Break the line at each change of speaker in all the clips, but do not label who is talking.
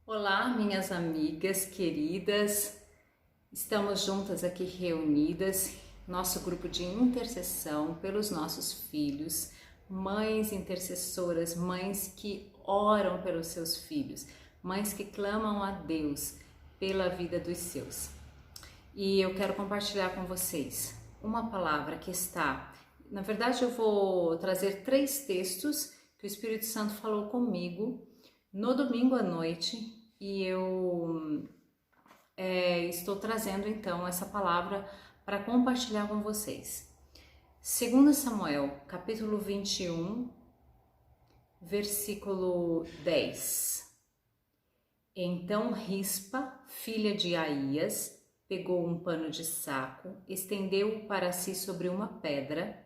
Olá, minhas amigas queridas, estamos juntas aqui reunidas, nosso grupo de intercessão pelos nossos filhos, mães intercessoras, mães que oram pelos seus filhos, mães que clamam a Deus pela vida dos seus. E eu quero compartilhar com vocês uma palavra que está, na verdade eu vou trazer 3 textos que o Espírito Santo falou comigo no domingo à noite e eu estou trazendo então essa palavra para compartilhar com vocês. 2 Samuel, capítulo 21, versículo 10. Então Rispa, filha de Aías, pegou um pano de saco, estendeu-o para si sobre uma pedra,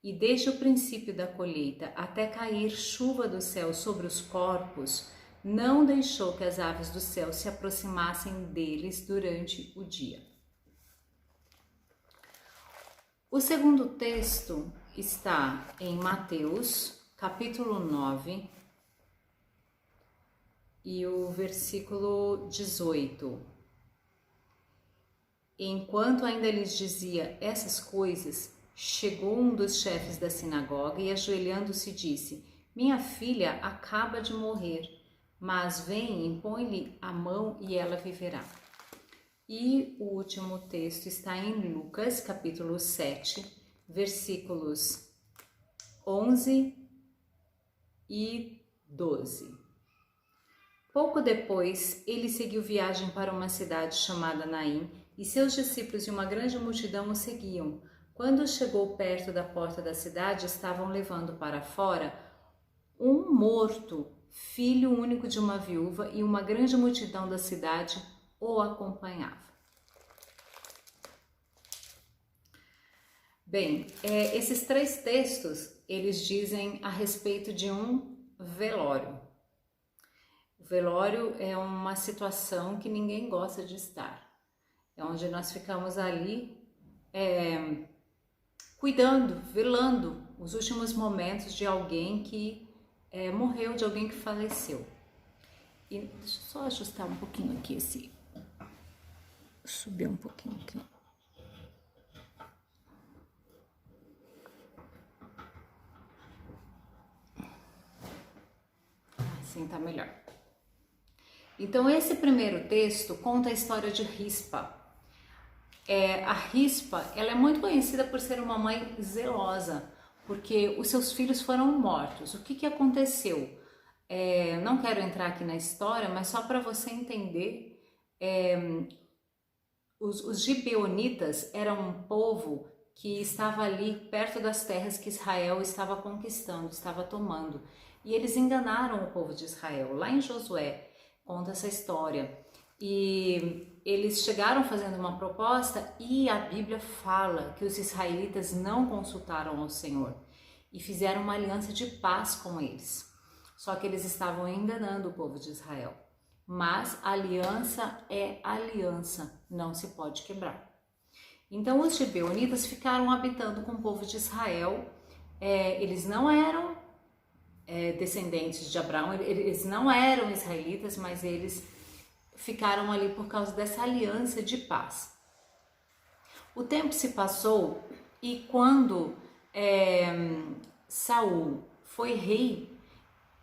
e desde o princípio da colheita até cair chuva do céu sobre os corpos, não deixou que as aves do céu se aproximassem deles durante o dia. O segundo texto está em Mateus, capítulo 9, e o versículo 18. Enquanto ainda lhes dizia essas coisas, chegou um dos chefes da sinagoga e, ajoelhando-se, disse: Minha filha acaba de morrer, mas vem, impõe-lhe a mão e ela viverá. E o último texto está em Lucas, capítulo 7, versículos 11 e 12. Pouco depois, ele seguiu viagem para uma cidade chamada Naim, e seus discípulos e uma grande multidão o seguiam. Quando chegou perto da porta da cidade, estavam levando para fora um morto, filho único de uma viúva, e uma grande multidão da cidade o acompanhava. Bem, esses 3 textos, eles dizem a respeito de um velório. O velório é uma situação que ninguém gosta de estar. É onde nós ficamos ali cuidando, velando os últimos momentos de alguém que morreu, de alguém que faleceu. E deixa eu só ajustar um pouquinho aqui subir um pouquinho aqui. Assim tá melhor. Então esse primeiro texto conta a história de Rispa. A Rispa, ela é muito conhecida por ser uma mãe zelosa, porque os seus filhos foram mortos. O que aconteceu? Não quero entrar aqui na história, mas só para você entender, os gibeonitas eram um povo que estava ali perto das terras que Israel estava conquistando, estava tomando. E eles enganaram o povo de Israel. Lá em Josué conta essa história. E eles chegaram fazendo uma proposta e a Bíblia fala que os israelitas não consultaram ao Senhor e fizeram uma aliança de paz com eles. Só que eles estavam enganando o povo de Israel. Mas aliança é aliança, não se pode quebrar. Então os gibeonitas ficaram habitando com o povo de Israel. Eles não eram descendentes de Abraão, eles não eram israelitas, mas eles ficaram ali por causa dessa aliança de paz. O tempo se passou e quando Saul foi rei,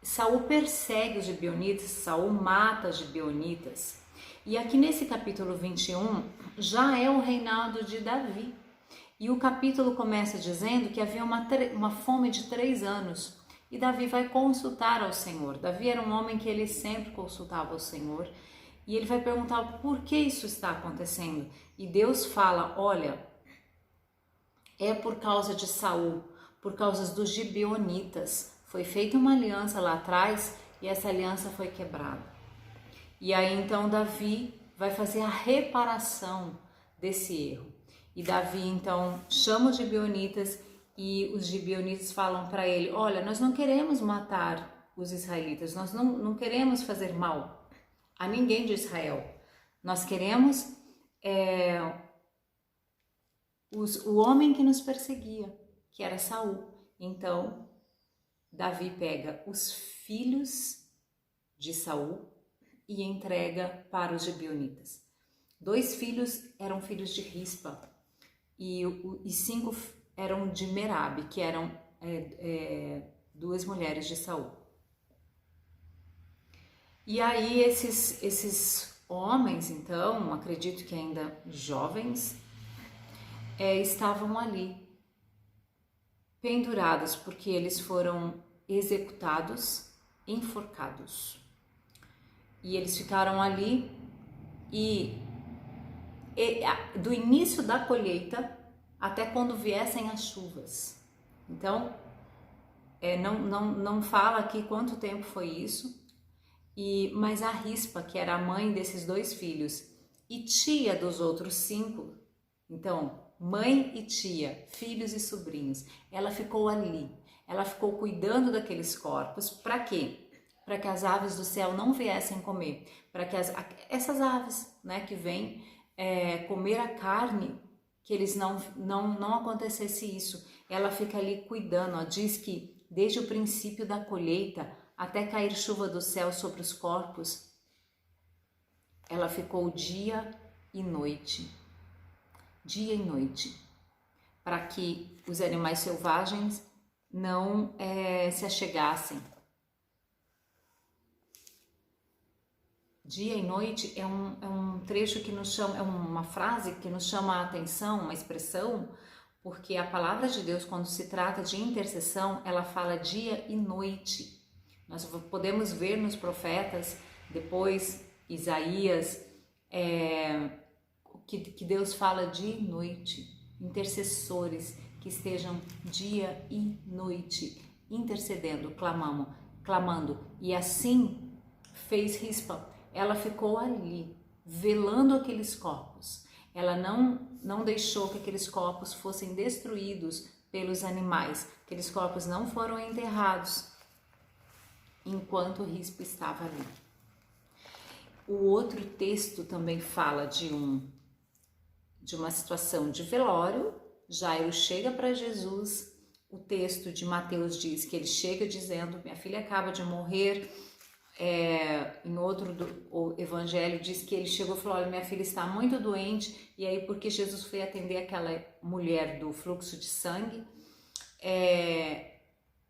Saul persegue os gibeonitas, Saul mata os gibeonitas. E aqui nesse capítulo 21 já é o reinado de Davi. E o capítulo começa dizendo que havia uma fome de 3 anos. E Davi vai consultar ao Senhor. Davi era um homem que ele sempre consultava ao Senhor. E ele vai perguntar por que isso está acontecendo. E Deus fala, olha, é por causa de Saul, por causa dos gibeonitas. Foi feita uma aliança lá atrás e essa aliança foi quebrada. E aí então Davi vai fazer a reparação desse erro. E Davi então chama os gibeonitas e os gibeonitas falam para ele, olha, nós não queremos matar os israelitas, nós não queremos fazer mal a ninguém de Israel. Nós queremos o homem que nos perseguia, que era Saul. Então Davi pega os filhos de Saul e entrega para os gibeonitas. 2 filhos eram filhos de Rispa e 5 eram de Merabe, que eram 2 mulheres de Saul. E aí esses homens, então, acredito que ainda jovens, estavam ali pendurados, porque eles foram executados, enforcados. E eles ficaram ali e do início da colheita até quando viessem as chuvas. Então, não fala aqui quanto tempo foi isso, mas a Rispa, que era a mãe desses 2 filhos e tia dos outros 5, então, mãe e tia, filhos e sobrinhos, ela ficou ali, ela ficou cuidando daqueles corpos. Para quê? Para que as aves do céu não viessem comer, para que essas aves, né, que vêm comer a carne, que eles não acontecesse isso. Ela fica ali cuidando, ó, diz que desde o princípio da colheita até cair chuva do céu sobre os corpos, ela ficou dia e noite, para que os animais selvagens não se achegassem. Dia e noite é um trecho que nos chama, é uma frase que nos chama a atenção, uma expressão, porque a palavra de Deus, quando se trata de intercessão, ela fala dia e noite. Nós podemos ver nos profetas, depois Isaías, que Deus fala dia e noite, intercessores que estejam dia e noite intercedendo, clamando. E assim fez Rispa. Ela ficou ali, velando aqueles corpos. Ela não deixou que aqueles corpos fossem destruídos pelos animais. Aqueles corpos não foram enterrados enquanto Rispa estava ali. O outro texto também fala de uma situação de velório. Jairo chega para Jesus. O texto de Mateus diz que ele chega dizendo: minha filha acaba de morrer. Em outro o evangelho diz que ele chegou e falou: olha, minha filha está muito doente. E aí, porque Jesus foi atender aquela mulher do fluxo de sangue,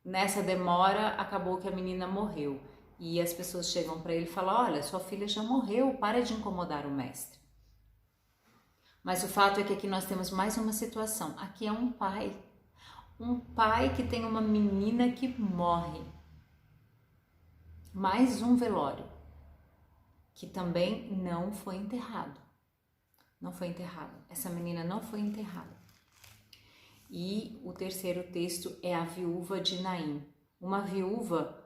nessa demora acabou que a menina morreu. E as pessoas chegam para ele e falam: olha, sua filha já morreu, para de incomodar o mestre. Mas o fato é que aqui nós temos mais uma situação. Aqui é um pai que tem uma menina que morre. Mais um velório, que também não foi enterrado. Não foi enterrado. Essa menina não foi enterrada. E o terceiro texto é a viúva de Naim. Uma viúva,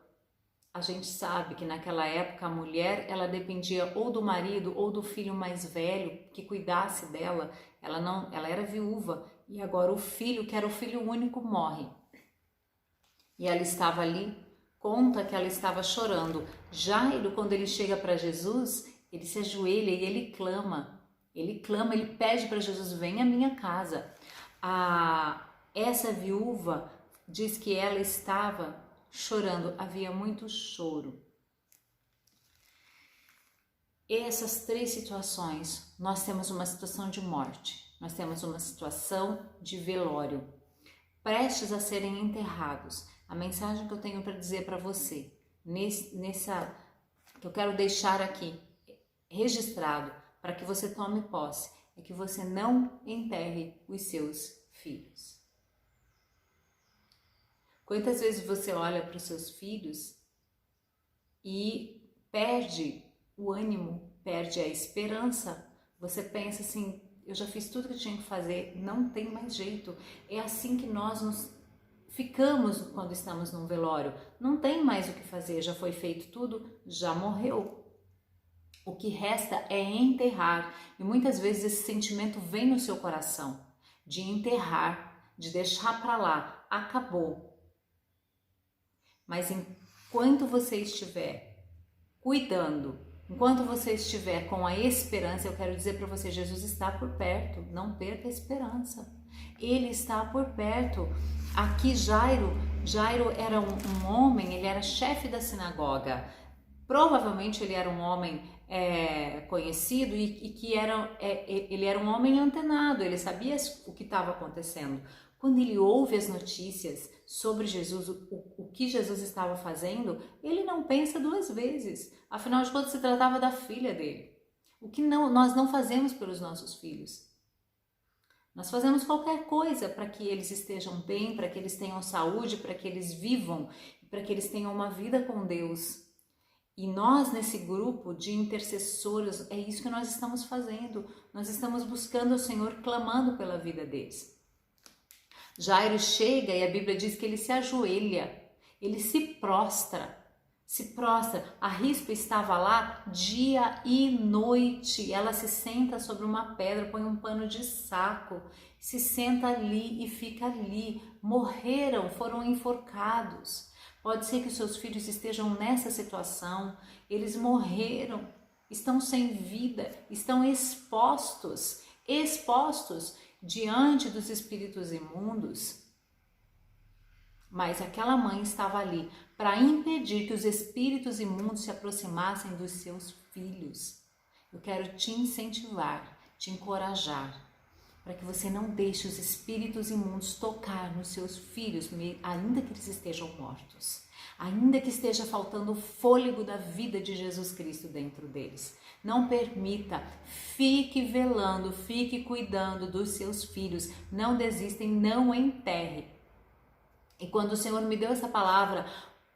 a gente sabe que naquela época a mulher, ela dependia ou do marido ou do filho mais velho que cuidasse dela. Ela era viúva e agora o filho, que era o filho único, morre. E ela estava ali. Conta que ela estava chorando. Jairo, quando ele chega para Jesus, ele se ajoelha e ele clama, ele pede para Jesus: vem à minha casa. Essa viúva diz que ela estava chorando, havia muito choro. Essas 3 situações, nós temos uma situação de morte, nós temos uma situação de velório, prestes a serem enterrados. A mensagem que eu tenho para dizer para você, que eu quero deixar aqui registrado para que você tome posse, é que você não enterre os seus filhos. Quantas vezes você olha para os seus filhos e perde o ânimo, perde a esperança? Você pensa assim: eu já fiz tudo que eu tinha que fazer, não tem mais jeito. É assim que nós ficamos quando estamos num velório. Não tem mais o que fazer, já foi feito tudo, já morreu. O que resta é enterrar. E muitas vezes esse sentimento vem no seu coração, de enterrar, de deixar para lá, acabou. Mas enquanto você estiver cuidando, enquanto você estiver com a esperança, eu quero dizer para você: Jesus está por perto, não perca a esperança. Ele está por perto. Aqui Jairo era um homem, ele era chefe da sinagoga. Provavelmente ele era um homem conhecido e que ele era um homem antenado, ele sabia o que estava acontecendo. Quando ele ouve as notícias sobre Jesus, o que Jesus estava fazendo, ele não pensa duas vezes. Afinal de contas, se tratava da filha dele. O que nós não fazemos pelos nossos filhos? Nós fazemos qualquer coisa para que eles estejam bem, para que eles tenham saúde, para que eles vivam, para que eles tenham uma vida com Deus. E nós, nesse grupo de intercessores, é isso que nós estamos fazendo. Nós estamos buscando o Senhor, clamando pela vida deles. Jairo chega e a Bíblia diz que ele se ajoelha, ele se prostra. A rispa estava lá dia e noite. Ela se senta sobre uma pedra, põe um pano de saco, se senta ali e fica ali. Morreram, foram enforcados. Pode ser que os seus filhos estejam nessa situação, eles morreram, estão sem vida, estão expostos diante dos espíritos imundos. Mas aquela mãe estava ali para impedir que os espíritos imundos se aproximassem dos seus filhos. Eu quero te incentivar, te encorajar, para que você não deixe os espíritos imundos tocar nos seus filhos, ainda que eles estejam mortos, ainda que esteja faltando o fôlego da vida de Jesus Cristo dentro deles. Não permita, fique velando, fique cuidando dos seus filhos, não desista e não enterre. E quando o Senhor me deu essa palavra,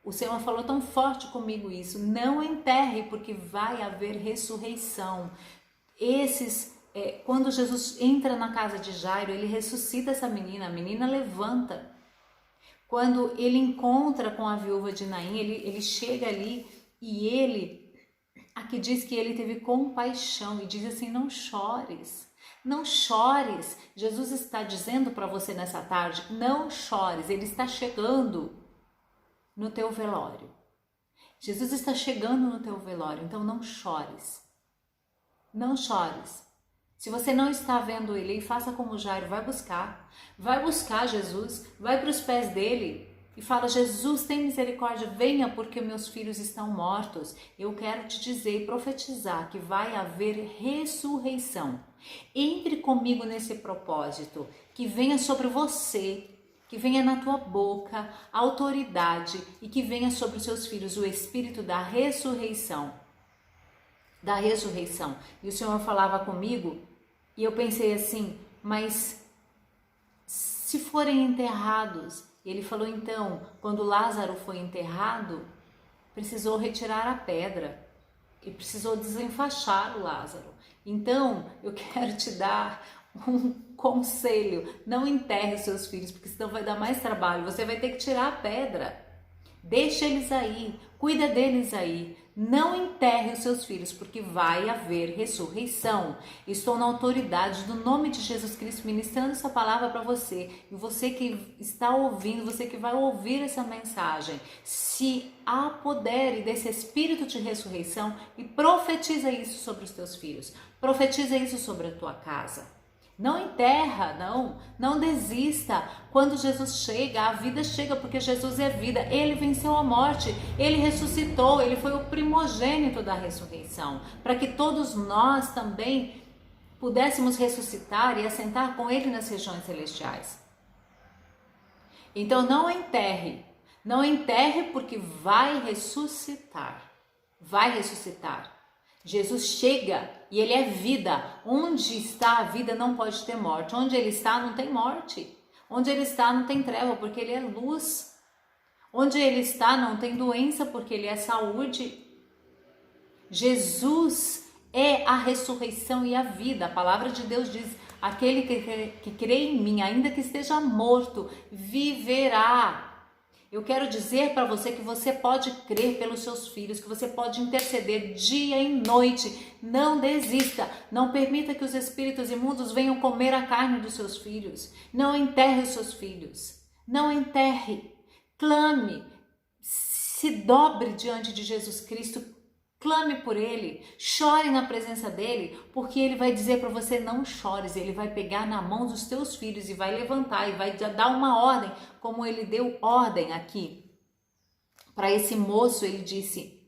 o Senhor falou tão forte comigo isso, não enterre, porque vai haver ressurreição. Quando Jesus entra na casa de Jairo, ele ressuscita essa menina, a menina levanta. Quando ele encontra com a viúva de Naim, ele chega ali e aqui diz que ele teve compaixão e diz assim, não chores, não chores. Jesus está dizendo para você nessa tarde, não chores, ele está chegando no teu velório. Jesus está chegando no teu velório, então não chores, não chores. Se você não está vendo ele, faça como Jairo, vai buscar Jesus, vai para os pés dele e fala, Jesus, tem misericórdia, venha porque meus filhos estão mortos. Eu quero te dizer e profetizar que vai haver ressurreição. Entre comigo nesse propósito, que venha sobre você, que venha na tua boca a autoridade e que venha sobre os seus filhos o espírito da ressurreição. E o Senhor falava comigo e eu pensei assim, mas se forem enterrados, ele falou então, quando Lázaro foi enterrado, precisou retirar a pedra e precisou desenfaixar o Lázaro. Então, eu quero te dar um conselho, não enterre os seus filhos, porque senão vai dar mais trabalho, você vai ter que tirar a pedra. Deixa eles aí, cuida deles aí. Não enterre os seus filhos, porque vai haver ressurreição. Estou na autoridade do nome de Jesus Cristo ministrando essa palavra para você. E você que está ouvindo, você que vai ouvir essa mensagem, se apodere desse espírito de ressurreição e profetiza isso sobre os teus filhos. Profetiza isso sobre a tua casa. Não enterra, não desista. Quando Jesus chega, a vida chega, porque Jesus é vida. Ele venceu a morte, ele ressuscitou, ele foi o primogênito da ressurreição, para que todos nós também pudéssemos ressuscitar e assentar com ele nas regiões celestiais. Então não enterre porque vai ressuscitar. Jesus chega e ele é vida. Onde está a vida não pode ter morte. Onde ele está não tem morte. Onde ele está não tem treva, porque ele é luz. Onde ele está não tem doença, porque ele é saúde. Jesus é a ressurreição e a vida. A palavra de Deus diz, aquele que crê em mim, ainda que esteja morto, viverá. Eu quero dizer para você que você pode crer pelos seus filhos, que você pode interceder dia e noite. Não desista, não permita que os espíritos imundos venham comer a carne dos seus filhos. Não enterre os seus filhos, não enterre. Clame, se dobre diante de Jesus Cristo, clame por ele, chore na presença dele, porque ele vai dizer para você, não chores, ele vai pegar na mão dos teus filhos e vai levantar e vai dar uma ordem, como ele deu ordem aqui para esse moço. Ele disse,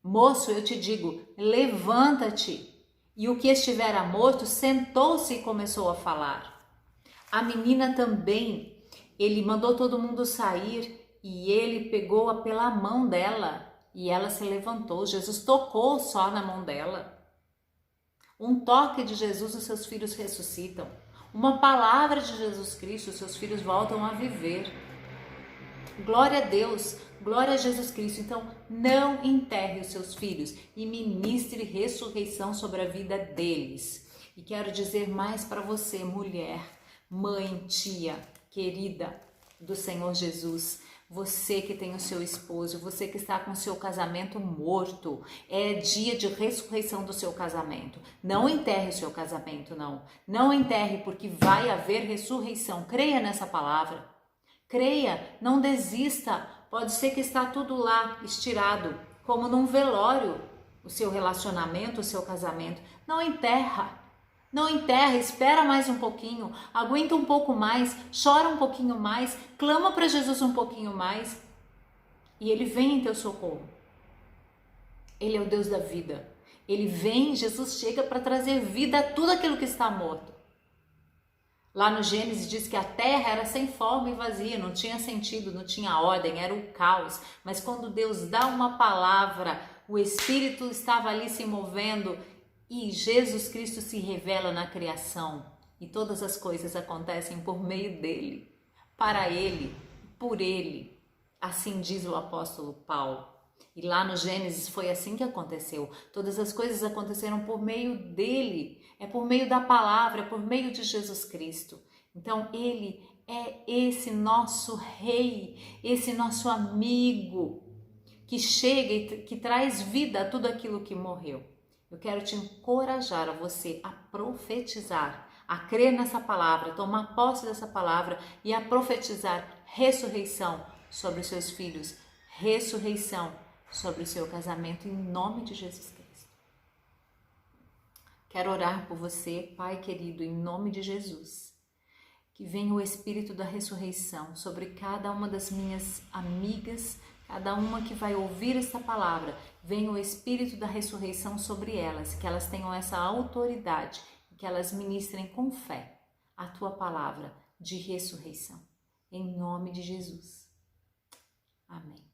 Moço, eu te digo, levanta-te. E o que estivera morto sentou-se e começou a falar. A menina também, ele mandou todo mundo sair e ele pegou-a pela mão dela e ela se levantou. Jesus tocou só na mão dela. Um toque de Jesus, os seus filhos ressuscitam. Uma palavra de Jesus Cristo, os seus filhos voltam a viver. Glória a Deus, glória a Jesus Cristo. Então, não enterre os seus filhos e ministre ressurreição sobre a vida deles. E quero dizer mais para você, mulher, mãe, tia, querida do Senhor Jesus. Você que tem o seu esposo, você que está com o seu casamento morto, é dia de ressurreição do seu casamento. Não enterre o seu casamento, não. Não enterre, porque vai haver ressurreição. Creia nessa palavra. Creia, não desista. Pode ser que está tudo lá, estirado, como num velório, o seu relacionamento, o seu casamento. Não enterra. Não enterra, espera mais um pouquinho, aguenta um pouco mais, chora um pouquinho mais, clama para Jesus um pouquinho mais e Ele vem em teu socorro. Ele é o Deus da vida. Ele vem, Jesus chega para trazer vida a tudo aquilo que está morto. Lá no Gênesis diz que a terra era sem forma e vazia, não tinha sentido, não tinha ordem, era o caos. Mas quando Deus dá uma palavra, o Espírito estava ali se movendo e Jesus Cristo se revela na criação. E todas as coisas acontecem por meio dele, para ele, por ele. Assim diz o apóstolo Paulo. E lá no Gênesis foi assim que aconteceu. Todas as coisas aconteceram por meio dele. É por meio da palavra, é por meio de Jesus Cristo. Então ele é esse nosso rei, esse nosso amigo que chega e que traz vida a tudo aquilo que morreu. Eu quero te encorajar a você a profetizar, a crer nessa palavra, tomar posse dessa palavra e a profetizar ressurreição sobre os seus filhos, ressurreição sobre o seu casamento, em nome de Jesus Cristo. Quero orar por você, Pai querido, em nome de Jesus. Que venha o Espírito da ressurreição sobre cada uma das minhas amigas, cada uma que vai ouvir esta palavra. Venha o Espírito da ressurreição sobre elas, que elas tenham essa autoridade, que elas ministrem com fé a tua palavra de ressurreição. Em nome de Jesus. Amém.